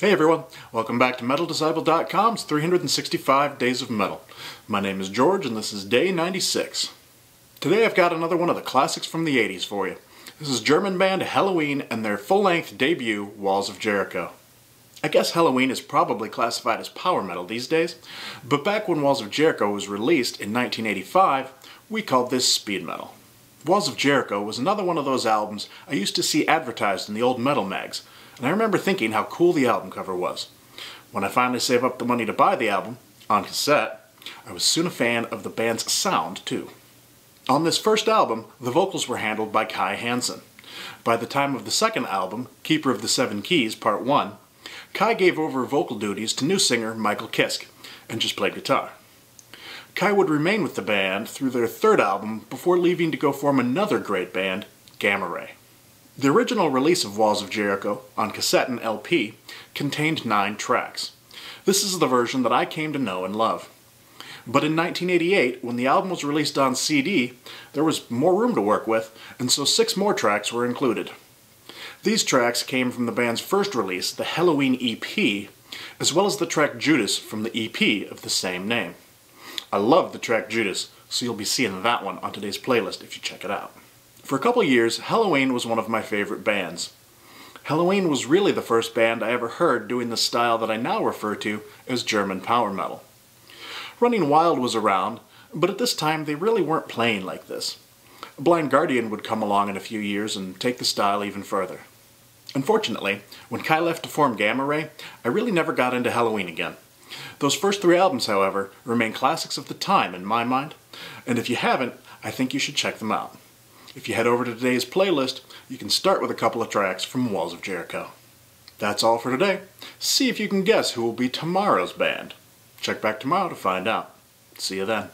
Hey everyone, welcome back to MetalDisciple.com's 365 Days of Metal. My name is George and this is day 96. Today I've got another one of the classics from the 80s for you. This is German band Helloween and their full-length debut, Walls of Jericho. I guess Helloween is probably classified as power metal these days, but back when Walls of Jericho was released in 1985, we called this speed metal. Walls of Jericho was another one of those albums I used to see advertised in the old metal mags, and I remember thinking how cool the album cover was. When I finally saved up the money to buy the album, on cassette, I was soon a fan of the band's sound too. On this first album, the vocals were handled by Kai Hansen. By the time of the second album, Keeper of the Seven Keys, Part 1, Kai gave over vocal duties to new singer Michael Kiske, and just played guitar. Kai would remain with the band through their third album before leaving to go form another great band, Gamma Ray. The original release of Walls of Jericho, on cassette and LP, contained 9 tracks. This is the version that I came to know and love. But in 1988, when the album was released on CD, there was more room to work with, and so 6 more tracks were included. These tracks came from the band's first release, the Helloween EP, as well as the track Judas from the EP of the same name. I love the track Judas, so you'll be seeing that one on today's playlist if you check it out. For a couple years, Helloween was one of my favorite bands. Helloween was really the first band I ever heard doing the style that I now refer to as German power metal. Running Wild was around, but at this time they really weren't playing like this. Blind Guardian would come along in a few years and take the style even further. Unfortunately, when Kai left to form Gamma Ray, I really never got into Helloween again. Those first 3 albums, however, remain classics of the time in my mind, and if you haven't, I think you should check them out. If you head over to today's playlist, you can start with a couple of tracks from Walls of Jericho. That's all for today. See if you can guess who will be tomorrow's band. Check back tomorrow to find out. See you then.